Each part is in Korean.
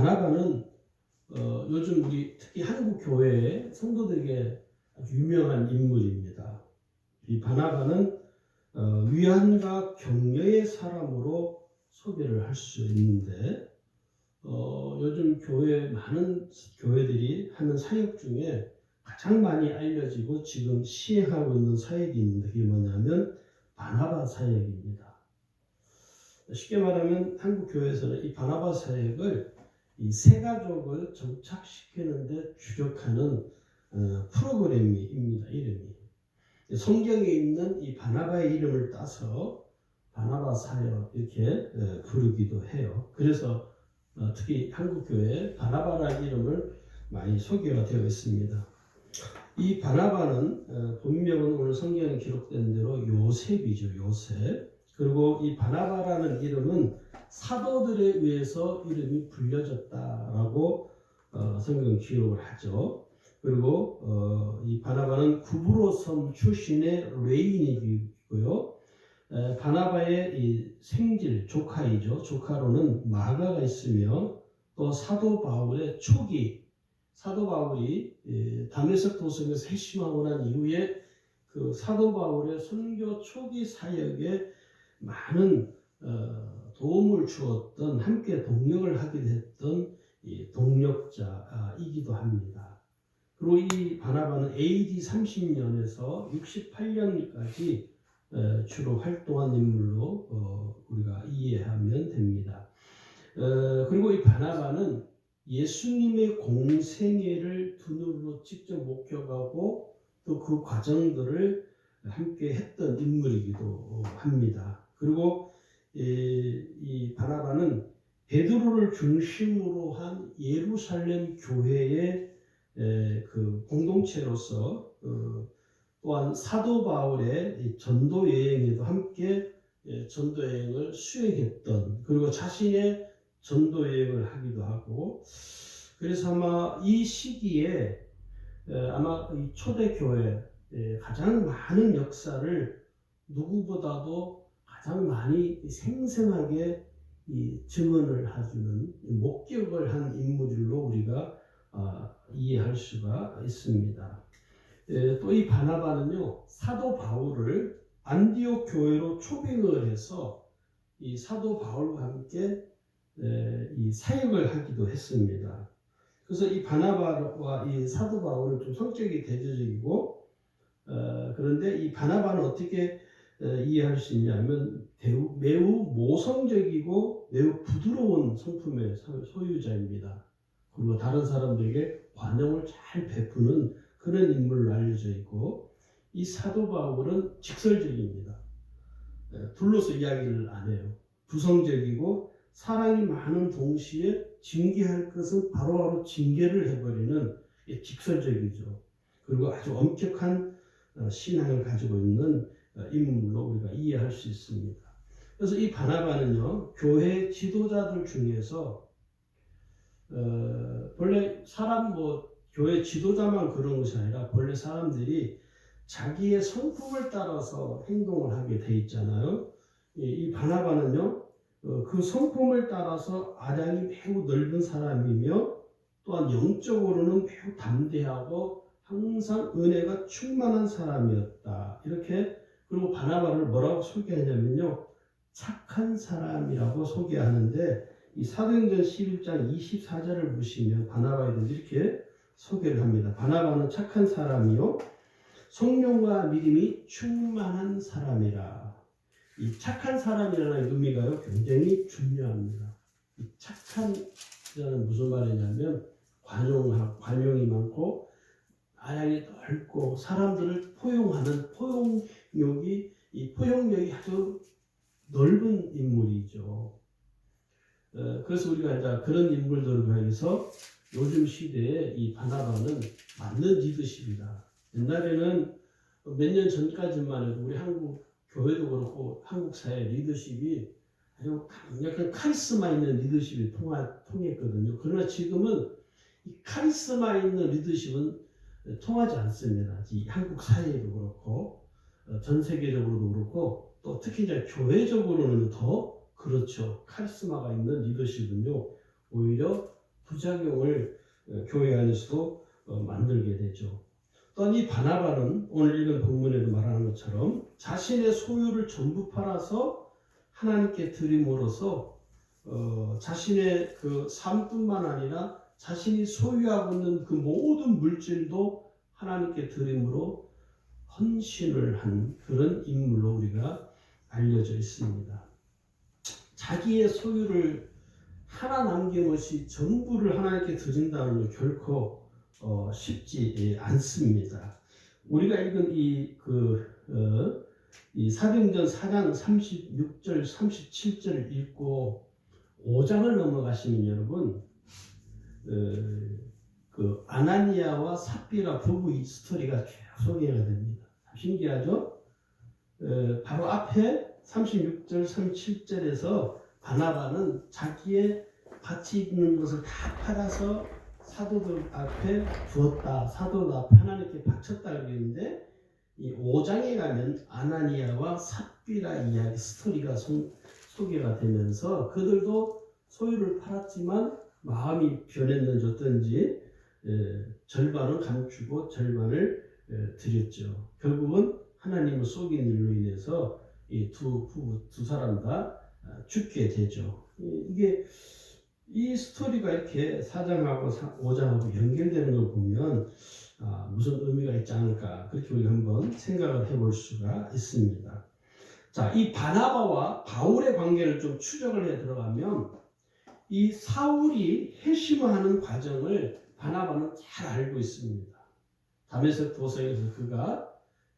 바나바는 요즘 우리 특히 한국 교회의 성도들에게 아주 유명한 인물입니다. 이 바나바는 위안과 격려의 사람으로 소개를 할 수 있는데 요즘 많은 교회들이 하는 사역 중에 가장 많이 알려지고 지금 시행하고 있는 사역이 있는데 그게 뭐냐면 바나바 사역입니다. 쉽게 말하면 한국 교회에서는 이 바나바 사역을 이 세 가족을 정착시키는데 주력하는 프로그램입니다. 이름이 성경에 있는 이 바나바의 이름을 따서 바나바 사역 이렇게 부르기도 해요. 그래서 특히 한국 교회에 바나바라는 이름을 많이 소개가 되어 있습니다. 이 바나바는 본명은 오늘 성경에 기록된 대로 요셉이죠. 요셉. 그리고 이 바나바라는 이름은 사도들에 의해서 이름이 불려졌다라고 성경 기록을 하죠. 그리고 이 바나바는 구브로 섬 출신의 레인이고요. 바나바의 이 생질 조카이죠. 조카로는 마가가 있으며 또 사도 바울의 초기 사도 바울이 다메섹 도성에서 회심하고 난 이후에 그 사도 바울의 선교 초기 사역에 많은 도움을 주었던 함께 동력을 하기도 했던 이 동력자이기도 합니다. 그리고 이 바나바는 AD 30년에서 68년까지 주로 활동한 인물로 우리가 이해하면 됩니다. 그리고 이 바나바는 예수님의 공생애를 두 눈으로 직접 목격하고 또 그 과정들을 함께 했던 인물이기도 합니다. 그리고 이 바나바는 베드로를 중심으로 한 예루살렘 교회의 그 공동체로서 또한 사도 바울의 전도 여행에도 함께 전도 여행을 수행했던 그리고 자신의 전도 여행을 하기도 하고 그래서 아마 이 시기에 아마 이 초대교회 가장 많은 역사를 누구보다도 가장 많이 생생하게 증언을 해주는 목격을 한 인물로 우리가 이해할 수가 있습니다. 또 이 바나바는요 사도 바울을 안디옥 교회로 초빙을 해서 이 사도 바울과 함께 이 사역을 하기도 했습니다. 그래서 이 바나바와 이 사도 바울은 좀 성격이 대조적이고 그런데 이 바나바는 어떻게 이해할 수 있냐면 매우 모성적이고 매우 부드러운 성품의 소유자입니다. 그리고 다른 사람들에게 관용을 잘 베푸는 그런 인물로 알려져 있고 이 사도 바울은 직설적입니다. 둘러서 이야기를 안 해요. 부성적이고 사랑이 많은 동시에 징계할 것은 바로바로 징계를 해버리는 직설적이죠. 그리고 아주 엄격한 신앙을 가지고 있는 인물로 우리가 이해할 수 있습니다. 그래서 이 바나바는요 교회 지도자들 중에서 본래 교회 지도자만 그런 것이 아니라 본래 사람들이 자기의 성품을 따라서 행동을 하게 돼 있잖아요. 이 바나바는요 그 성품을 따라서 아량이 매우 넓은 사람이며 또한 영적으로는 매우 담대하고 항상 은혜가 충만한 사람이었다. 이렇게 그리고 바나바를 뭐라고 소개하냐면요 착한 사람이라고 소개하는데 이 사도행전 11장 24절을 보시면 바나바에 대해서 이렇게 소개를 합니다. 바나바는 착한 사람이요 성령과 믿음이 충만한 사람이라. 이 착한 사람이라는 의미가요 굉장히 중요합니다. 이 착한이라는 무슨 말이냐면 관용이 많고 아량이 넓고 사람들을 포용하는 포용력이 아주 넓은 인물이죠. 그래서 우리가 이제 그런 인물들을 위해서 요즘 시대에 이 바나바는 맞는 리더십이다. 옛날에는 몇 년 전까지만 해도 우리 한국 교회도 그렇고 한국 사회 리더십이 아주 강력한 카리스마 있는 리더십이 통했거든요. 그러나 지금은 이 카리스마 있는 리더십은 통하지 않습니다. 이 한국 사회도 그렇고 전 세계적으로도 그렇고 또 특히 이제 교회적으로는 더 그렇죠. 카리스마가 있는 리더십은요 오히려 부작용을 교회 안에서도 만들게 되죠. 또한 이 바나바는 오늘 읽은 본문에도 말하는 것처럼 자신의 소유를 전부 팔아서 하나님께 드림으로써 자신의 그 삶뿐만 아니라 자신이 소유하고 있는 그 모든 물질도 하나님께 드림으로 헌신을 한 그런 인물로 우리가 알려져 있습니다. 자기의 소유를 하나 남김없이 전부를 하나님께 드린다는 건 결코 쉽지 않습니다. 우리가 읽은 이 사도행전 4장 36절 37절을 읽고 5장을 넘어가시면 여러분 그 아나니아와 삽비라 부부 이 스토리가 쭉 소개가 됩니다. 신기하죠? 바로 앞에 36절 37절에서 바나바는 자기의 가치 있는 것을 다 팔아서 사도들 앞에 주었다. 사도들 앞에 하나님께 바쳤다 그러는데 이 5장에 가면 아나니아와 삽비라 이야기 스토리가 소개가 되면서 그들도 소유를 팔았지만 마음이 변했는지 어떤지 절반은 감추고 절반을 드렸죠. 결국은 하나님을 속인 일로 인해서 이 두 사람 다 죽게 되죠. 이게 이 스토리가 이렇게 4장하고 5장하고 연결되는 걸 보면 무슨 의미가 있지 않을까 그렇게 우리가 한번 생각을 해볼 수가 있습니다. 자, 이 바나바와 바울의 관계를 좀 추적을 해 들어가면 이 사울이 회심하는 과정을 바나바는 잘 알고 있습니다. 다메섹 도성에서 그가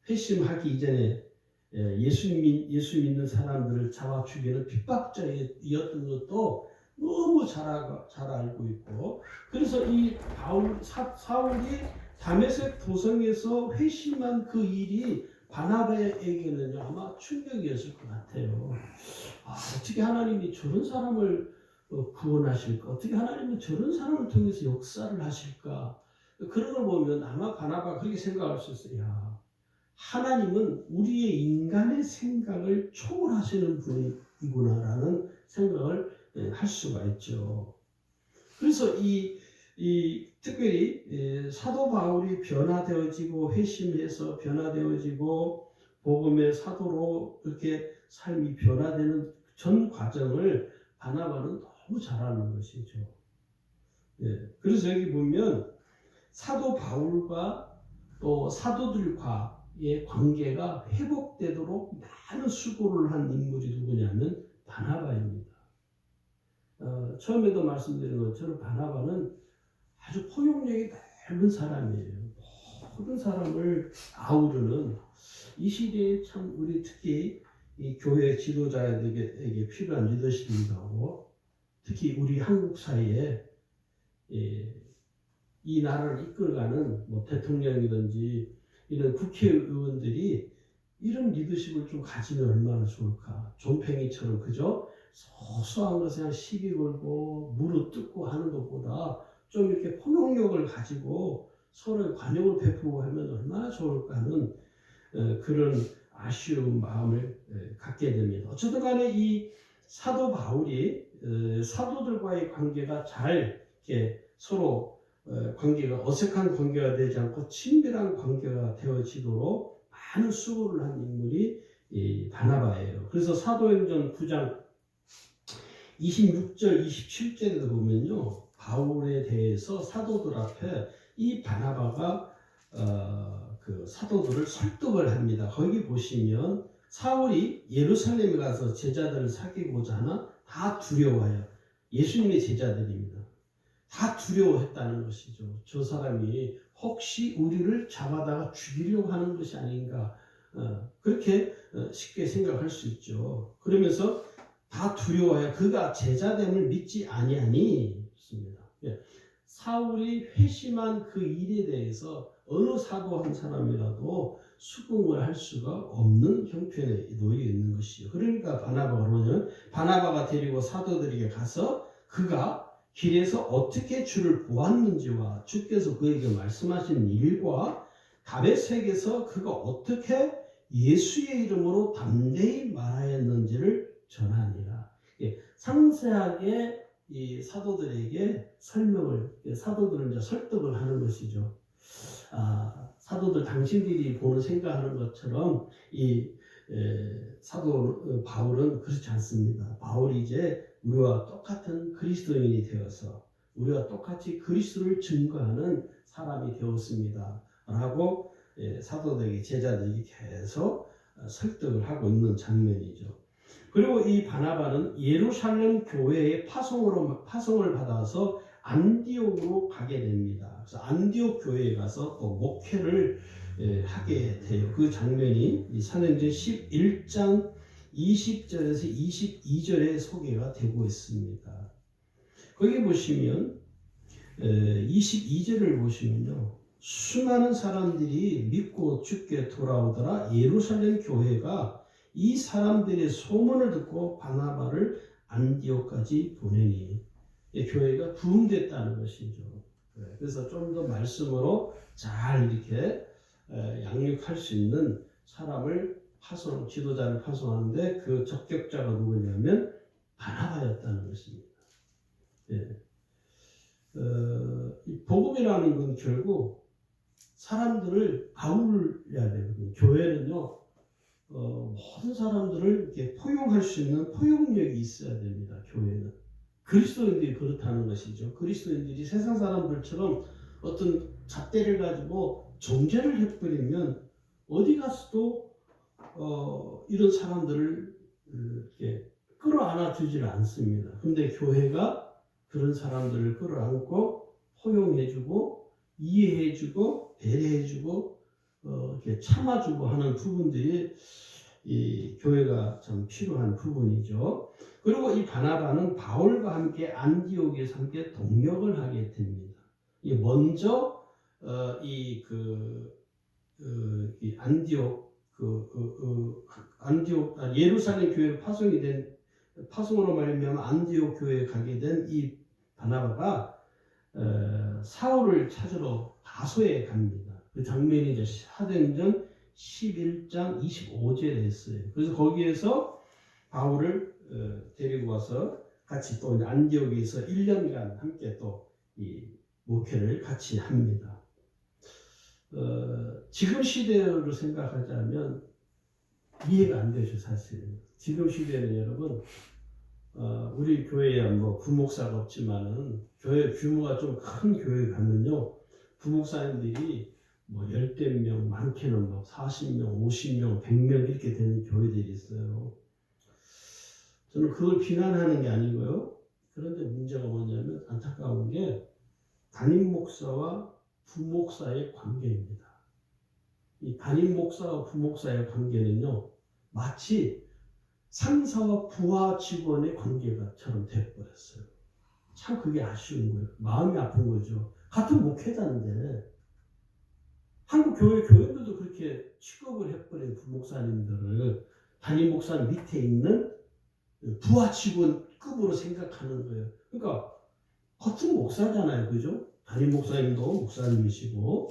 회심하기 이전에 예수 믿는 사람들을 잡아 죽이는 핍박자였던 것도 너무 잘 알고 있고, 그래서 이 사울이 다메섹 도성에서 회심한 그 일이 바나바에게는 아마 충격이었을 것 같아요. 어떻게 하나님이 저런 사람을 구원하실까? 어떻게 하나님은 저런 사람을 통해서 역사를 하실까? 그런 걸 보면 아마 바나바가 그렇게 생각할 수 있어요. 야, 하나님은 우리의 인간의 생각을 초월하시는 분이구나라는 생각을 할 수가 있죠. 그래서 특별히 사도 바울이 변화되어지고 회심해서 변화되어지고 복음의 사도로 이렇게 삶이 변화되는 전 과정을 바나바는 너무 잘 아는 것이죠. 그래서 여기 보면 사도 바울과 또 사도들과의 관계가 회복되도록 많은 수고를 한 인물이 누구냐면 바나바입니다. 처음에도 말씀드린 것처럼 바나바는 아주 포용력이 넓은 사람이에요. 모든 사람을 아우르는 이 시대에 참 우리 특히 이 교회 지도자에게 필요한 리더십이기도 하고 특히 우리 한국 사회에 이 나라를 이끌어가는 대통령이든지 이런 국회의원들이 이런 리더십을 좀 가지면 얼마나 좋을까. 존팽이처럼 그죠? 소소한 것에 그냥 시비 걸고 무릎 뜯고 하는 것보다 좀 이렇게 포용력을 가지고 서로의 관용을 베푸고 하면 얼마나 좋을까 하는 그런 아쉬운 마음을 갖게 됩니다. 어쨌든 간에 이 사도 바울이 사도들과의 관계가 잘 이렇게 서로 관계가 어색한 관계가 되지 않고 친밀한 관계가 되어지도록 많은 수고를 한 인물이 이 바나바예요. 그래서 사도행전 9장 26절 27절에도 보면요, 바울에 대해서 사도들 앞에 이 바나바가 그 사도들을 설득을 합니다. 거기 보시면 사울이 예루살렘에 가서 제자들을 사귀고자 하나 다 두려워해요. 예수님의 제자들입니다. 다 두려워했다는 것이죠. 저 사람이 혹시 우리를 잡아다가 죽이려고 하는 것이 아닌가, 그렇게 쉽게 생각할 수 있죠. 그러면서 다 두려워해. 그가 제자됨을 믿지 아니하니 있습니다. 사울이 회심한 그 일에 대해서 어느 사도 한 사람이라도 수긍을 할 수가 없는 형편에 놓여 있는 것이요. 그러니까 바나바가 데리고 사도들에게 가서 그가 길에서 어떻게 주를 보았는지와 주께서 그에게 말씀하신 일과 다메섹에서 그가 어떻게 예수의 이름으로 담대히 말하였는지를 전하니라. 상세하게 이 사도들에게 사도들은 이제 설득을 하는 것이죠. 사도들 당신들이 보는 생각하는 것처럼 이 사도 바울은 그렇지 않습니다. 바울이 이제 우리와 똑같은 그리스도인이 되어서 우리와 똑같이 그리스도를 증거하는 사람이 되었습니다. 라고 사도들에게 제자들이 계속 설득을 하고 있는 장면이죠. 그리고 이 바나바는 예루살렘 교회의 파송을 받아서 안디옥으로 가게 됩니다. 그래서 안디옥 교회에 가서 또 목회를 하게 돼요. 그 장면이 이 사도행전 11장 20절에서 22절에 소개가 되고 있습니다. 거기 보시면 22절을 보시면요. 수많은 사람들이 믿고 주께 돌아오더라. 예루살렘 교회가 이 사람들의 소문을 듣고 바나바를 안디옥까지 보내니 교회가 부흥됐다는 것이죠. 그래서 좀 더 말씀으로 잘 이렇게 양육할 수 있는 사람을 지도자를 파송하는데 그 적격자가 누구냐면 바나바였다는 것입니다. 복음이라는 건 결국 사람들을 아울러야 되거든요. 교회는요, 모든 사람들을 이렇게 포용할 수 있는 포용력이 있어야 됩니다. 교회는. 그리스도인들이 그렇다는 것이죠. 그리스도인들이 세상 사람들처럼 어떤 잣대를 가지고 정죄를 해버리면 어디 가서도 이런 사람들을 이렇게 끌어안아 주질 않습니다. 근데 교회가 그런 사람들을 끌어안고 포용해주고 이해해주고 배려해주고 이렇게 참아주고 하는 부분들이 이 교회가 참 필요한 부분이죠. 그리고 이 바나바는 바울과 함께 안디옥에서 함께 동역을 하게 됩니다. 먼저 이 예루살렘 교회로 파송으로 말미암아 안디옥 교회에 가게 된 이 바나바가 사울을 찾으러 다소에 갑니다. 그 장면이 이제 사도행전 11장 25절에 있어요. 그래서 거기에서 바울을 데리고 와서 같이 또 안디옥에서 1년간 함께 또 이 목회를 같이 합니다. 지금 시대로 생각하자면 이해가 안 되죠, 사실. 지금 시대는 여러분, 우리 교회에 뭐 부목사가 없지만은 교회 규모가 좀 큰 교회 가면요, 부목사님들이 뭐 10대 명, 많게는 막 40명, 50명, 100명 이렇게 되는 교회들이 있어요. 저는 그걸 비난하는 게 아니고요. 그런데 문제가 뭐냐면 안타까운 게 담임 목사와 부목사의 관계입니다. 이 담임 목사와 부목사의 관계는요, 마치 상사와 부하 직원의 관계가처럼 돼버렸어요. 참 그게 아쉬운 거예요. 마음이 아픈 거죠. 같은 목회자인데 한국 교회들도 그렇게 취급을 해버린 부목사님들을 담임 목사 밑에 있는 부하 직원급으로 생각하는 거예요. 그러니까 같은 목사잖아요, 그죠? 담임 목사님도 목사님이시고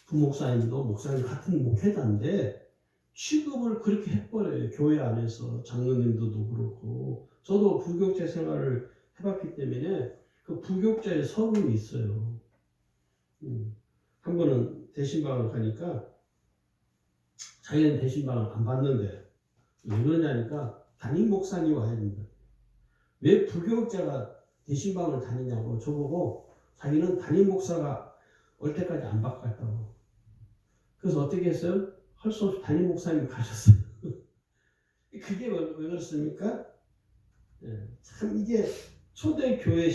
부목사님도 목사님 같은 목회자인데 취급을 그렇게 해버려요. 교회 안에서 장로님들도 그렇고. 저도 부교육자 생활을 해봤기 때문에 그 부교육자의 서름이 있어요. 한 번은 대신방을 가니까 자기는 대신방을 안 받는데 왜 그러냐니까 담임 목사님 와야 된다. 왜 부교육자가 대신방을 다니냐고 저보고 자기는 담임 목사가 올 때까지 안 바꿨다고. 그래서 어떻게 했어요? 할 수 없이 담임 목사님이 가셨어요. 그게 왜 그렇습니까? 참 이게 초대교회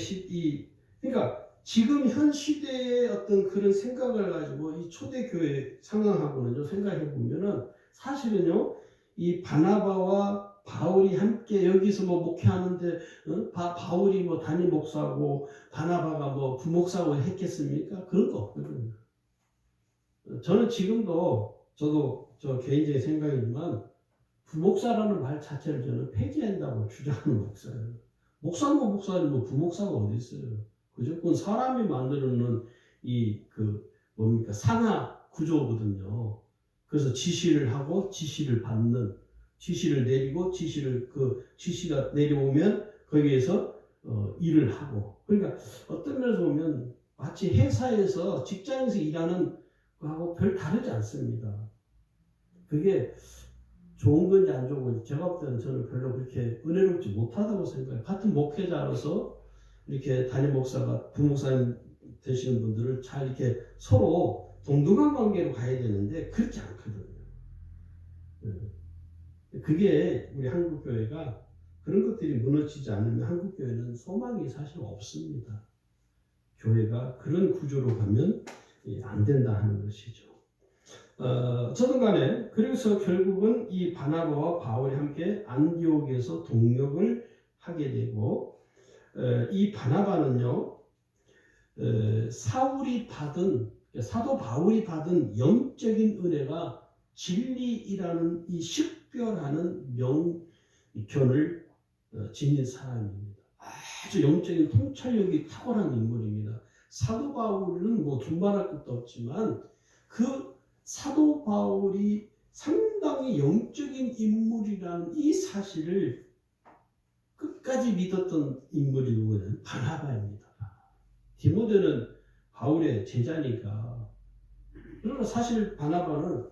그러니까 지금 현 시대의 어떤 그런 생각을 가지고 이 초대교회 상황하고는 생각해 보면은 사실은요, 이 바나바와 바울이 함께 여기서 뭐 목회하는데 바울이 뭐 담임 목사고 바나바가 뭐 부목사고 했겠습니까? 그런 거 없거든요. 저는 지금도 저도 저 개인적인 생각이지만 부목사라는 말 자체를 저는 폐지한다고 주장하는 목사예요. 목사고 목사님 뭐 부목사가 어디 있어요? 그죠? 그건 사람이 만들어놓은 뭡니까? 상하 구조거든요. 그래서 지시를 하고 지시를 받는, 지시를 내리고 지시가 내려오면 거기에서 일을 하고, 그러니까 어떤 면에서 보면 마치 회사에서 직장에서 일하는 거하고 별 다르지 않습니다. 그게 좋은 건지 안 좋은 건지 제가 볼 때는 저는 별로 그렇게 은혜롭지 못하다고 생각해요. 같은 목회자로서 이렇게 담임 목사가 부목사님 되시는 분들을 잘 이렇게 서로 동등한 관계로 가야 되는데 그렇지 않거든요. 그게 우리 한국교회가 그런 것들이 무너지지 않으면 한국교회는 소망이 사실 없습니다. 교회가 그런 구조로 가면 안 된다 하는 것이죠. 어쨌든 간에 그래서 결국은 이 바나바와 바울이 함께 안디옥에서 동역을 하게 되고, 이 바나바는요 사도 바울이 받은 영적인 은혜가 진리이라는 이 식별하는 명견을 지닌 사람입니다. 아주 영적인 통찰력이 탁월한 인물입니다. 사도 바울은 뭐 두말할 것도 없지만 그 사도 바울이 상당히 영적인 인물이라는 이 사실을 끝까지 믿었던 인물이 누구냐면 바나바입니다. 디모데는 바울의 제자니까. 그러나 사실 바나바는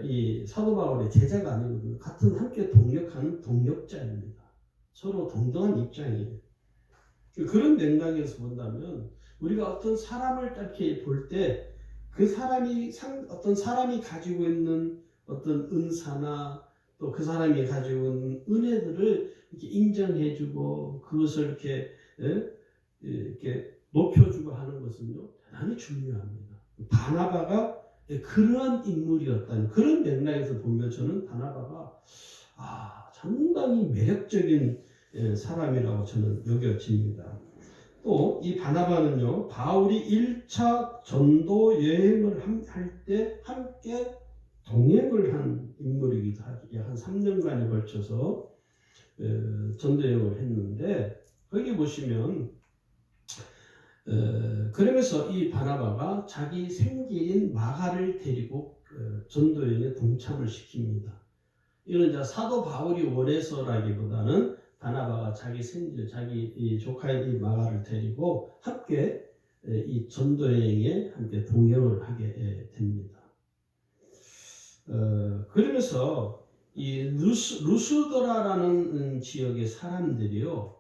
이 사도 바울의 제자가 아니거든요. 같은 함께 동역하는 동역자입니다. 서로 동등한 입장이에요. 그런 맥락에서 본다면 우리가 어떤 사람을 이렇게 볼 때 그 사람이 어떤 사람이 가지고 있는 어떤 은사나 또 그 사람이 가지고 있는 은혜들을 이렇게 인정해주고 그것을 이렇게 높여주고 하는 것은요 대단히 중요합니다. 바나바가 그러한 인물이었다는 그런 맥락에서 보면 저는 바나바가 상당히 매력적인 사람이라고 저는 여겨집니다. 또 이 바나바는요 바울이 1차 전도 여행을 할 때 함께 동행을 한 인물이기도 하죠. 약 한 3년간에 걸쳐서 전도 여행을 했는데 거기 보시면 그러면서 이 바나바가 자기 생기인 마가를 데리고 전도 여행에 동참을 시킵니다. 이건 이제 사도 바울이 원해서라기보다는 바나바가 자기 생질, 자기 이 조카인 이 마가를 데리고 함께 이 전도 여행에 함께 동행을 하게 됩니다. 그러면서 이 루스드라라는 지역의 사람들이요,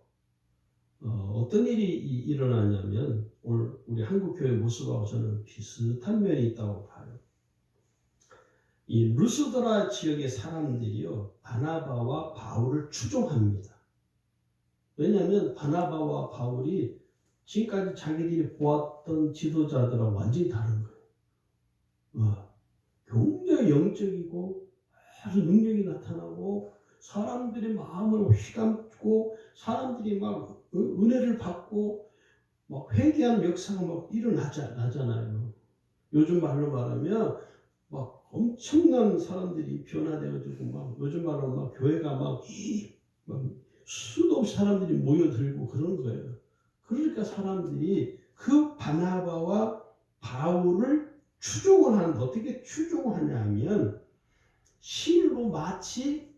어떤 일이 일어나냐면 오늘 우리 한국 교회 모습하고 저는 비슷한 면이 있다고 봐요. 이 루스드라 지역의 사람들이요 바나바와 바울을 추종합니다. 왜냐하면 바나바와 바울이 지금까지 자기들이 보았던 지도자들하고 완전히 다른 거예요. 굉장히 영적이고 아주 능력이 나타나고 사람들의 마음을 휘감고 사람들이 막 은혜를 받고 막 회개하는 역사가 막 일어나잖아요. 요즘 말로 말하면 막 엄청난 사람들이 변화되어지고 막 요즘 말로 막 교회가 막 수도 없이 사람들이 모여들고 그런 거예요. 그러니까 사람들이 그 바나바와 바울을 추종을 하는데 어떻게 추종을 하냐면 신으로 마치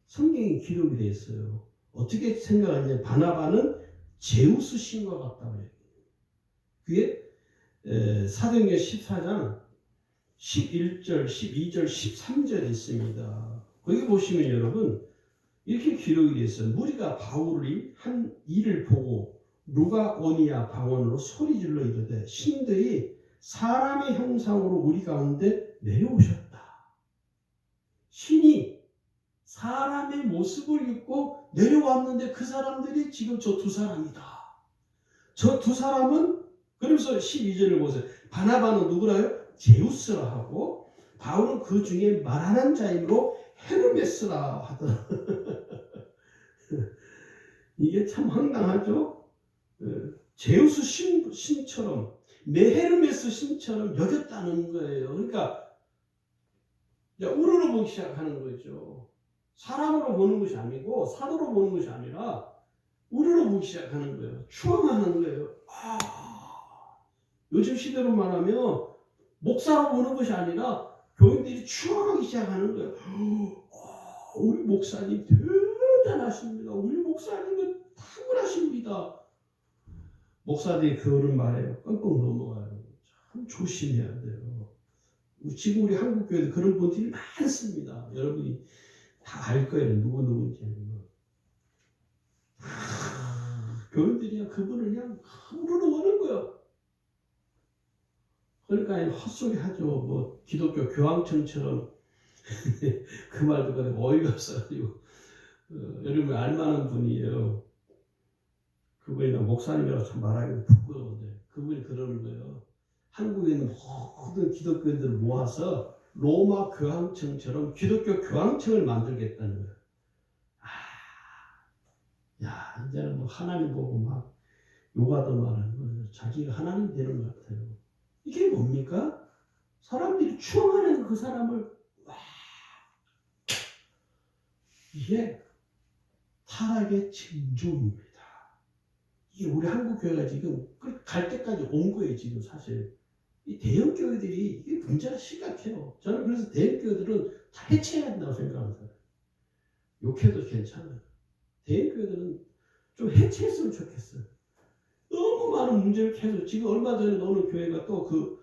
성경에 기록이 되어 있어요. 어떻게 생각하냐 바나바는 제우스 신과 같다고 해요. 그게 사도행전 14장 11절, 12절, 13절에 있습니다. 거기 보시면 여러분 이렇게 기록이 되어 있어요. 무리가 바울이 한 일을 보고 루가오니아 방언으로 소리질러 이르되 신들이 사람의 형상으로 우리 가운데 내려오셨다. 신이 사람의 모습을 입고 내려왔는데 그 사람들이 지금 저 두 사람이다. 저 두 사람은 그러면서 12절을 보세요. 바나바는 누구라요? 제우스라 하고 바울은 그 중에 말하는 자이므로 헤르메스라 하더라. 이게 참 황당하죠? 제우스 신처럼 헤르메스 신처럼 여겼다는 거예요. 그러니까 우러러보기 시작하는 거죠. 사람으로 보는 것이 아니고 사도로 보는 것이 아니라 우러러보기 시작하는 거예요. 추앙하는 거예요. 요즘 시대로 말하면 목사로 보는 것이 아니라 교인들이 추앙하기 시작하는 거예요. 우리 목사님 대단하십니다. 우리 목사님은 다 탁월하신 분이다. 목사들이 그런 말에 뻥뻥 넘어가요. 참 조심해야 돼요. 지금 우리 한국교회도 그런 분들이 많습니다. 여러분이 다 알 거예요. 누구인지. 교인들이 그분을 그냥 우러러오는 거예요. 그러니까 헛소리 하죠. 뭐 기독교 교황청처럼 그 말도 그래 어이가 없어가지고 여러분 알만한 분이에요. 그분이 목사님이라고 참 말하기도 부끄러운데 그분이 그러는 거예요. 한국에 있는 모든 기독교인들을 모아서 로마 교황청처럼 기독교 교황청을 만들겠다는 거예요. 야, 이제는 뭐 하나님 보고 막 욕하던 말은 뭐 자기가 하나님 되는 것 같아요. 이게 뭡니까? 사람들이 추앙하는 그 사람을 이게 타락의 징조입니다. 이게 우리 한국 교회가 지금 갈 때까지 온 거예요. 지금 사실 이 대형 교회들이 이게 문제가 심각해요. 저는 그래서 대형 교회들은 다 해체해야 한다고 생각합니다. 욕해도 괜찮아요. 대형 교회들은 좀 해체했으면 좋겠어요. 너무 많은 문제를 계속 지금 얼마 전에 어느 교회가 또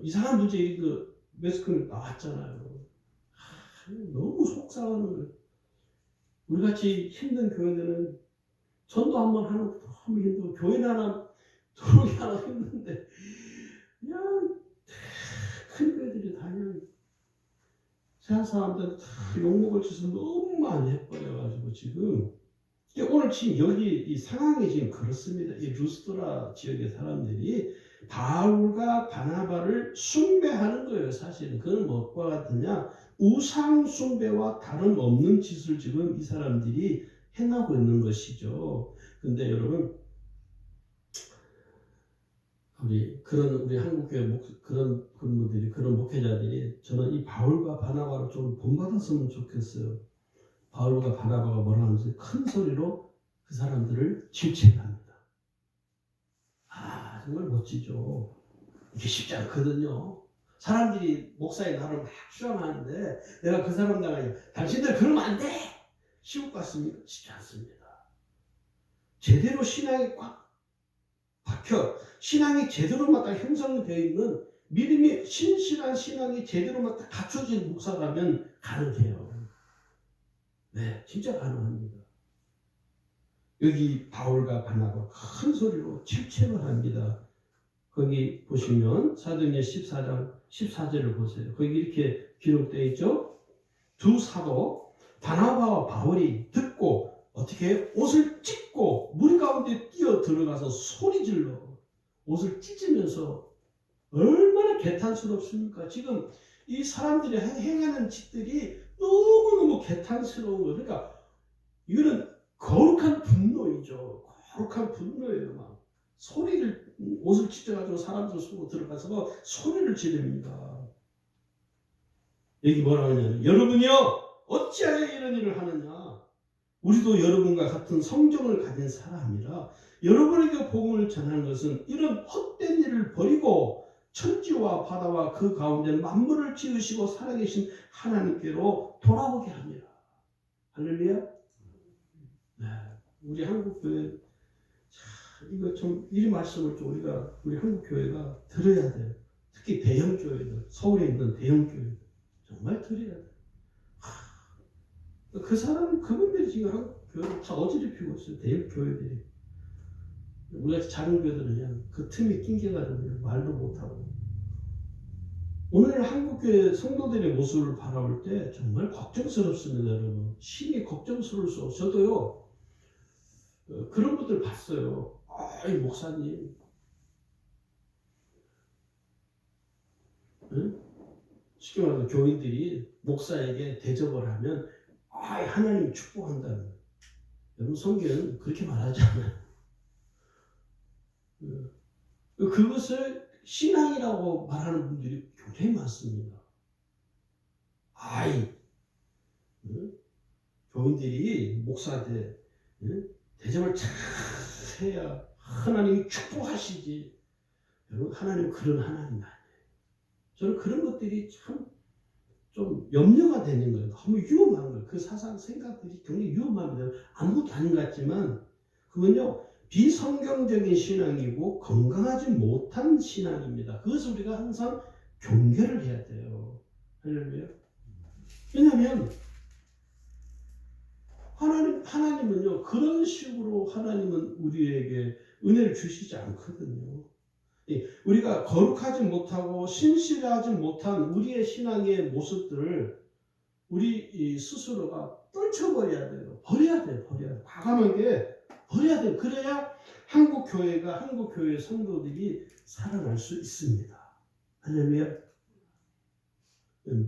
이상한 문제 매스컴에 나왔잖아요. 너무 속상하는 거예요. 우리같이 힘든 교회들은 전도 한번 하는 것도 너무 힘들고 교회 하나 들어오기 하나 힘든데 그냥 큰 교회들이 다 그냥 세상 사람들 다 욕먹을 짓을 너무 많이 해버려가지고 지금 오늘 지금 여기 이 상황이 지금 그렇습니다. 이 루스드라 지역의 사람들이 바울과 바나바를 숭배하는 거예요. 사실은 그건 뭐와 같으냐? 우상 숭배와 다름없는 짓을 지금 이 사람들이 행하고 있는 것이죠. 근데 여러분, 우리 한국교회 그런 분들이 그런 목회자들이 저는 이 바울과 바나바를 좀 본받았으면 좋겠어요. 바울과 바나바가 뭐라 하는지 큰 소리로 그 사람들을 질책합니다. 정말 멋지죠. 이게 쉽지 않거든요. 사람들이 목사의 나를 막 추앙하는데 내가 그 사람들에게 당신들 그러면 안 돼! 쉬울 것 같습니까? 쉽지 않습니다. 제대로 신앙이 꽉 박혀 신앙이 제대로 막 형성되어 있는 믿음이 신실한 신앙이 제대로 막 갖춰진 목사라면 가능해요. 네, 진짜 가능합니다. 여기 바울과 바나바 큰 소리로 질책을 합니다. 거기 보시면 사도행전 14장 14절을 보세요. 거기 이렇게 기록되어 있죠. 두 사도 바나바와 바울이 듣고 어떻게 옷을 찢고 물 가운데 뛰어 들어가서 소리질러 옷을 찢으면서 얼마나 개탄스럽습니까? 지금 이 사람들이 행하는 짓들이 너무너무 개탄스러운 거예요. 그러니까 이거는 거룩한 분노이죠. 거룩한 분노예요. 막 소리를 옷을 찢어가지고 사람들 속으로 들어가서 소리를 지릅니다. 여기 뭐라고 하냐면 여러분이요 어찌하여 이런 일을 하느냐. 우리도 여러분과 같은 성정을 가진 사람이라 여러분에게 복음을 전하는 것은 이런 헛된 일을 버리고 천지와 바다와 그 가운데 만물을 지으시고 살아계신 하나님께로 돌아오게 합니다. 할렐루야. 네, 우리 한국 교회 이거 좀 이 말씀을 좀 우리 한국 교회가 들어야 돼요. 특히 대형 교회들, 서울에 있는 대형 교회들 정말 들어야 돼요. 그분들이 지금 한국 교회를 다 어지럽히고 있어요. 대형 교회들이. 우리가 작은 교회들은 그냥 그 틈이 낑겨가지고 그냥 말도 못하고. 오늘 한국교회 성도들의 모습을 바라볼 때 정말 걱정스럽습니다, 여러분. 심히 걱정스러울 수 없어요. 저도요, 그런 분들 봤어요. 이 목사님. 응? 쉽게 말해서 교인들이 목사에게 대접을 하면, 하나님이 축복한다는 거예요. 여러분, 성경은 그렇게 말하지 않아요. 그것을 신앙이라고 말하는 분들이 굉장히 많습니다. 교인들이 목사한테 대접을 잘 해야 하나님이 축복하시지. 여러분, 하나님은 그런 하나님 아니에요. 저는 그런 것들이 참 좀 염려가 되는 거예요. 너무 위험한 거예요. 그 사상 생각들이 굉장히 위험합니다. 아무것도 아닌 것 같지만 그건요, 비성경적인 신앙이고 건강하지 못한 신앙입니다. 그것을 우리가 항상 경계를 해야 돼요. 할렐루야. 왜냐하면 하나님은요, 그런 식으로 하나님은 우리에게 은혜를 주시지 않거든요. 우리가 거룩하지 못하고 신실하지 못한 우리의 신앙의 모습들을 우리 스스로가 떨쳐버려야 돼요. 버려야 돼요. 과감하게 버려야 돼요. 그래야 한국 교회 성도들이 살아날 수 있습니다. 할렐루야.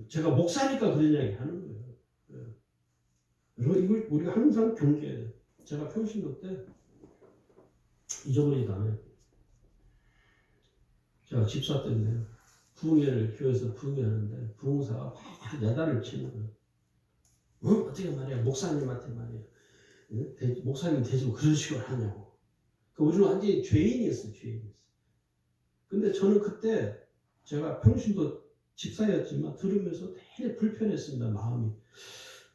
제가 목사니까 그런 이야기 하는 거예요. 이걸 우리가 항상 경계해야 돼요. 제가 평신도 때 잊어버리지 않아요. 제가 집사 때문에 부흥회를 교회에서 부흥회하는데 부흥사가 막 야단을 치는 거예요. 어떻게 말이야, 목사님한테 말이야, 목사님 대지고 그런 식으로 하냐고. 우리는 완전히 죄인이었어요. 근데 저는 그때 제가 평신도 집사였지만 들으면서 되게 불편했습니다. 마음이.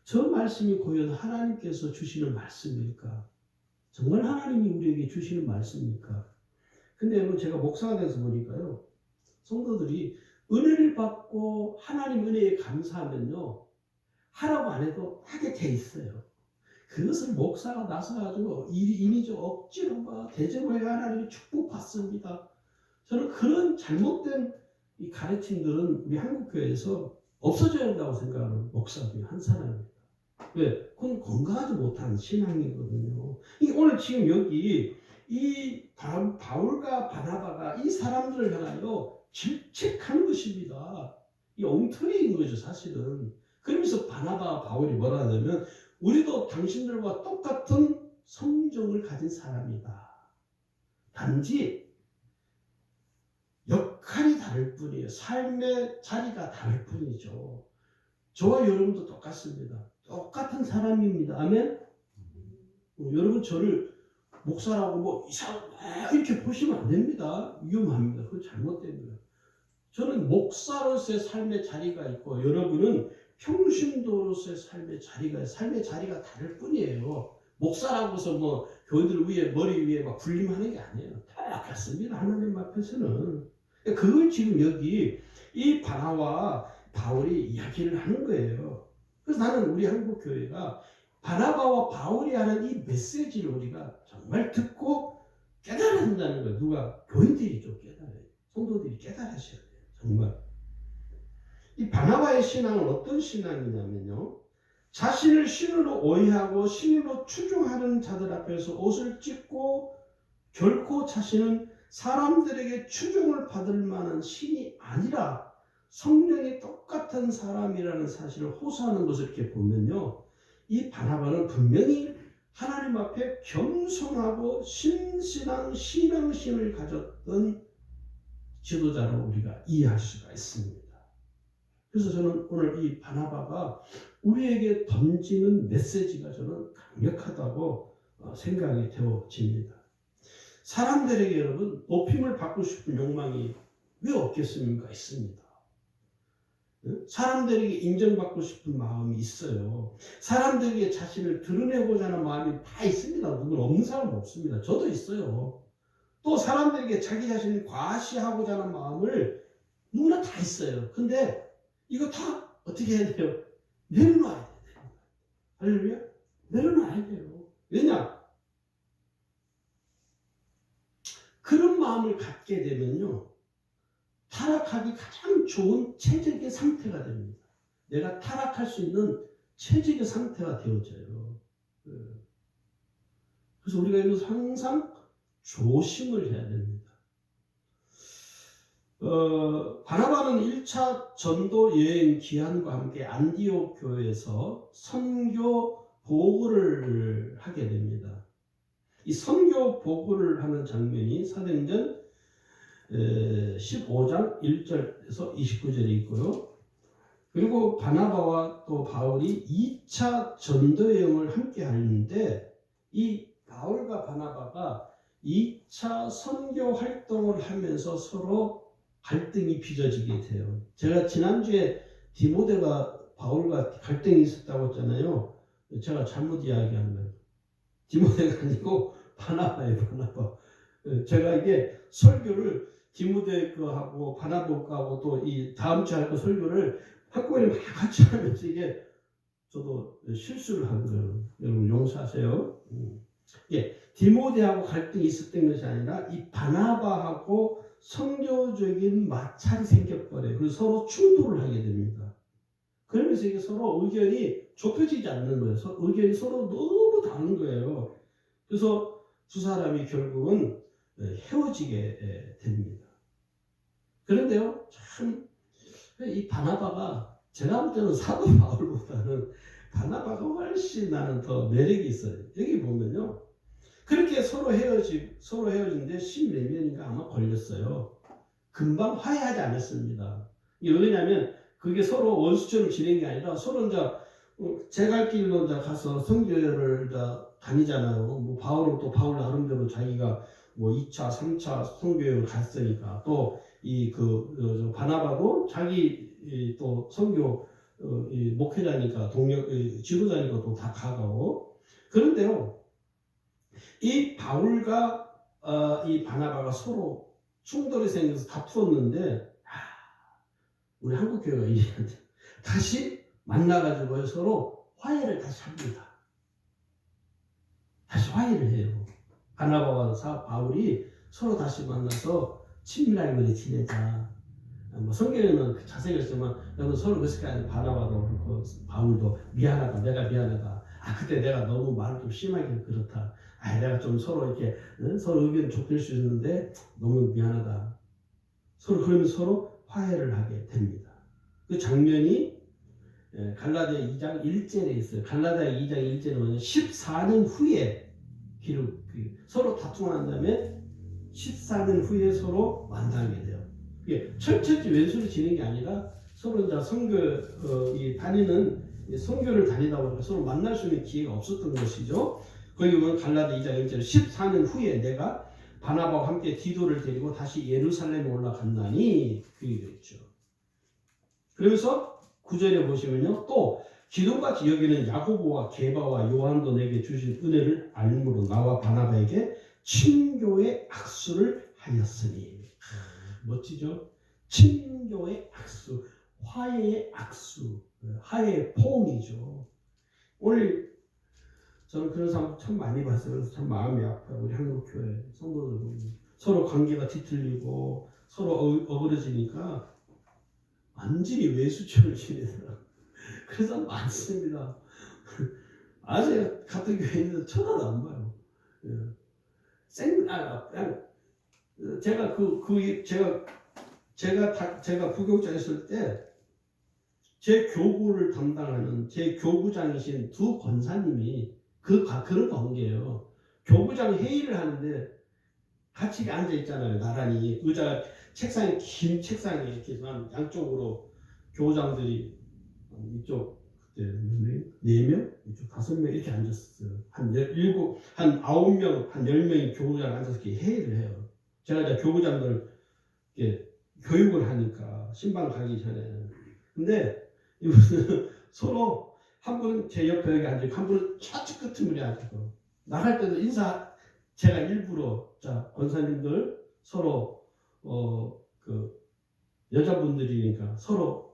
저 말씀이 과연 하나님께서 주시는 말씀일까? 정말 하나님이 우리에게 주시는 말씀입니까? 근데 여러분, 제가 목사가 돼서 보니까요, 성도들이 은혜를 받고 하나님 은혜에 감사하면요, 하라고 안 해도 하게 돼 있어요. 그것을 목사가 나서가지고 인위적 억지로 막 대접을 해야 하나님이 축복받습니다. 저는 그런 잘못된 이 가르침들은 우리 한국교회에서 없어져야 한다고 생각하는 목사 중에 한 사람입니다. 왜? 그건 건강하지 못한 신앙이거든요. 오늘 지금 여기 이 바울과 바나바가 이 사람들을 향하여 질책하는 것입니다. 이 엉터리인 거죠, 사실은. 그러면서 바나바와 바울이 뭐라 하냐면, 우리도 당신들과 똑같은 성정을 가진 사람이다. 단지 역할이 다를 뿐이에요. 삶의 자리가 다를 뿐이죠. 저와 여러분도 똑같습니다. 똑같은 사람입니다. 아멘? 여러분, 저를 목사라고 뭐 이렇게 보시면 안 됩니다. 위험합니다. 그건 잘못된 거예요. 저는 목사로서의 삶의 자리가 있고, 여러분은 평신도로서의 삶의 자리가 다를 뿐이에요. 목사라고 해서 뭐 교인들 위에, 머리 위에 막 군림하는 게 아니에요. 다 같습니다. 하나님 앞에서는. 그걸 지금 여기 이 바나바와 바울이 이야기를 하는 거예요. 그래서 나는 우리 한국 교회가 바나바와 바울이 하는 이 메시지를 우리가 정말 듣고 깨달아야 한다는 거예요. 누가? 교인들이 좀 깨달아요. 성도들이 깨달으셔야 돼요. 정말. 이 바나바의 신앙은 어떤 신앙이냐면요, 자신을 신으로 오해하고 신으로 추종하는 자들 앞에서 옷을 찢고 결코 자신은 사람들에게 추종을 받을 만한 신이 아니라 성령이 똑같은 사람이라는 사실을 호소하는 것을 이렇게 보면요, 이 바나바는 분명히 하나님 앞에 겸손하고 신실한 신앙심을 가졌던 지도자로 우리가 이해할 수가 있습니다. 그래서 저는 오늘 이 바나바가 우리에게 던지는 메시지가 저는 강력하다고 생각이 되어집니다. 사람들에게 여러분, 높임을 받고 싶은 욕망이 왜 없겠습니까? 있습니다. 사람들에게 인정받고 싶은 마음이 있어요. 사람들에게 자신을 드러내고자 하는 마음이 다 있습니다. 누군 없는 사람은 없습니다. 저도 있어요. 또 사람들에게 자기 자신을 과시하고자 하는 마음을 누구나 다 있어요. 근데 이거 다 어떻게 해야 돼요? 내려놔야 돼요. 할렐루야? 내려놔야 돼요. 왜냐? 그런 마음을 갖게 되면요, 타락하기 가장 좋은 최적의 상태가 됩니다. 내가 타락할 수 있는 최적의 상태가 되어져요. 그래서 우리가 여기서 항상 조심을 해야 됩니다. 바나바는 1차 전도 여행 기한과 함께 안디옥 교회에서 선교 보고를 하게 됩니다. 이 선교 보고를 하는 장면이 사도행전 15장 1절에서 29절에 있고요. 그리고 바나바와 또 바울이 2차 전도 여행을 함께 하는데, 이 바울과 바나바가 2차 선교 활동을 하면서 서로 갈등이 빚어지게 돼요. 제가 지난주에 디모데가 바울과 갈등이 있었다고 했잖아요. 제가 잘못 이야기한 거예요. 디모데가 아니고 바나바예요, 바나바. 제가 이게 설교를 디모데 거하고 바나바 거하고 또 이 다음 주에 할 거 설교를 한꺼번에 막 같이 하면서 이게 저도 실수를 한 거예요. 여러분 용서하세요. 예, 디모데하고 갈등이 있었던 것이 아니라 이 바나바하고 성교적인 마찰이 생겨버려요. 그래서 서로 충돌을 하게 됩니다. 그러면서 이게 서로 의견이 좁혀지지 않는 거예요. 의견이 서로 너무 다른 거예요. 그래서 두 사람이 결국은 헤어지게 됩니다. 그런데요, 참 이 바나바가 제가 볼 때는 사도 바울보다는 바나바가 훨씬 나는 더 매력이 있어요. 여기 보면요, 그렇게 서로 헤어진데 14년인가 아마 걸렸어요. 금방 화해하지 않았습니다. 이게 왜냐하면 그게 서로 원수처럼 지낸 게 아니라 서로 이제 제 갈 길로 이제 가서 선교를 다니잖아요. 뭐 바울은 또 바울 나름대로 자기가 뭐 2차, 3차 선교를 갔으니까 또 이 바나바도 자기 또 선교 목회자니까 지도자니까 또 다 가고. 그런데요, 이 바울과 이 바나바가 서로 충돌이 생겨서 다투었는데 우리 한국 교회가 이제한테 다시 만나가지고 서로 화해를 다시 합니다. 다시 화해를 해요. 바나바와 바울이 서로 다시 만나서 친밀하게 지내자. 뭐 성경에는 자세히 했지만 여러분 서로 그랬을 거 아니에요. 바나바도 그렇고 바울도 미안하다. 내가 미안하다. 그때 내가 너무 말을 좀 심하게 그렇다. 내가 좀 서로 이렇게 서로 의견을 좁힐 수 있는데 너무 미안하다. 서로 그러면서 서로 화해를 하게 됩니다. 그 장면이 갈라디아 2장 1절에 있어요. 갈라디아 2장 1절은 뭐냐면 14년 후에 서로 다투고 난 다음에 14년 후에 서로 만나게 돼요. 이게 철저히 왼수를 지는 게 아니라 서로 이제 다니는 선교를 다니다 보니까 서로 만날 수 있는 기회가 없었던 것이죠. 거기 보면 갈라디아 2장 1절 14년 후에 내가 바나바와 함께 디도를 데리고 다시 예루살렘에 올라갔나니 그 얘기가 있죠. 그러면서 9절에 보시면요, 또 기도같이 여기는 야고보와 게바와 요한도 내게 주신 은혜를 알므로 나와 바나바에게 친교의 악수를 하였으니. 멋지죠? 친교의 악수, 화해의 악수, 화해의 포옹이죠. 오늘 저는 그런 사람 참 많이 봤어요. 그래서 참 마음이 아파요. 우리 한국교회 성도들 서로 관계가 뒤틀리고 서로 어그러지니까 완전히 외수처럼 지내더라고요. 그래서 많습니다. 아직 같은 교회에 있는데 쳐다도 안 봐요. 그냥 제가 부교육장 있을 때 제 교구를 담당하는 제 교구장이신 두 권사님이 그런 관계예요. 교구장 회의를 하는데 같이 앉아 있잖아요. 나란히 의자 책상에 긴 책상에 이렇게 양쪽으로 교구장들이 이쪽 그때 몇 명? 4명? 이쪽 5명 이렇게 앉았어요. 한 9명, 한 10명이 교구장 앉아서 이렇게 회의를 해요. 제가 이제 교구장들 이렇게 교육을 하니까 신방 가기 전에. 근데 이분은 서로 한 분은 제 옆에 여기 앉고 한 분은 저쪽 끝에 앉고 나갈 때도 제가 일부러 권사님들 서로 여자분들이니까 서로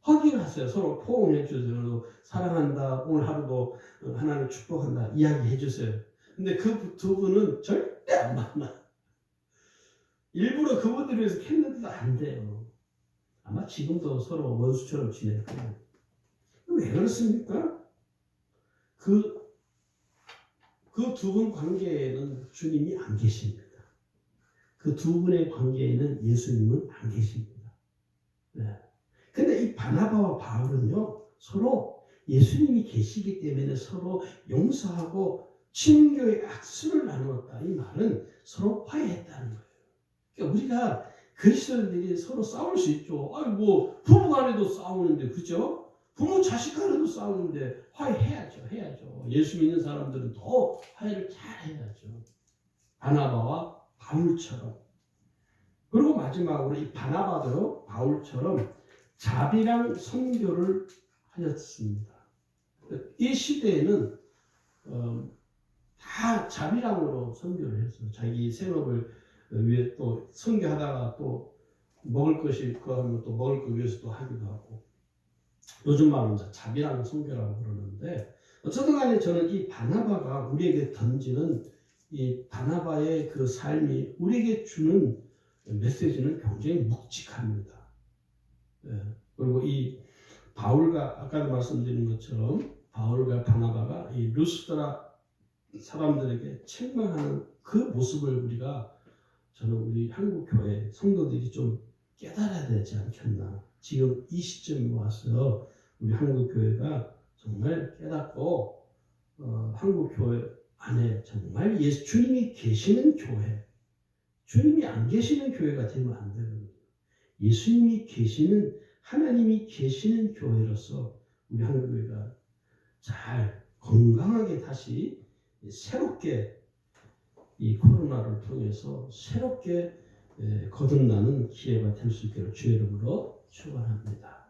허기하세요. 서로 포옹해 주세요. 사랑한다. 오늘 하루도 하나님 축복한다. 이야기해 주세요. 근데 그 두 분은 절대 안 만나. 일부러 그분들을 위해서 캤는데도 안 돼요. 아마 지금도 서로 원수처럼 지낼 거예요. 왜 그렇습니까? 그 두 분 관계에는 주님이 안 계십니다. 그 두 분의 관계에는 예수님은 안 계십니다. 네. 근데 이 바나바와 바울은요, 서로 예수님이 계시기 때문에 서로 용서하고 친교의 악수를 나누었다. 이 말은 서로 화해했다는 거예요. 그러니까 우리가 그리스도인들이 서로 싸울 수 있죠. 부부 간에도 싸우는데, 그죠? 부모 자식 간에도 싸우는데 화해해야죠. 예수 믿는 사람들은 더 화해를 잘 해야죠. 바나바와 바울처럼. 그리고 마지막으로 이 바나바도 바울처럼 자비랑 선교를 하였습니다. 이 시대에는 다 자비랑으로 선교를 했어요. 자기 생업을 위해 또 선교하다가 또 먹을 것이 있고 하면 또 먹을 거 위해서 또 하기도 하고, 요즘 말은 이제 자비랑 선교라고 그러는데, 어쨌든 간에 저는 이 바나바가 우리에게 던지는 이 바나바의 그 삶이 우리에게 주는 메시지는 굉장히 묵직합니다. 예. 그리고 이 바울과 아까도 말씀드린 것처럼 바울과 바나바가 이 루스드라 사람들에게 책망하는 그 모습을 우리가, 저는 우리 한국 교회 성도들이 좀 깨달아야 되지 않겠나. 지금 이 시점에 와서 우리 한국 교회가 정말 깨닫고 한국 교회 안에 정말 주님이 계시는 교회, 주님이 안 계시는 교회가 되면 안 되거든요. 예수님이 계시는, 하나님이 계시는 교회로서 우리 한국 교회가 잘 건강하게 다시 새롭게 이 코로나를 통해서 새롭게 거듭나는 기회가 될 수 있기를 주의 이름으로 축원합니다.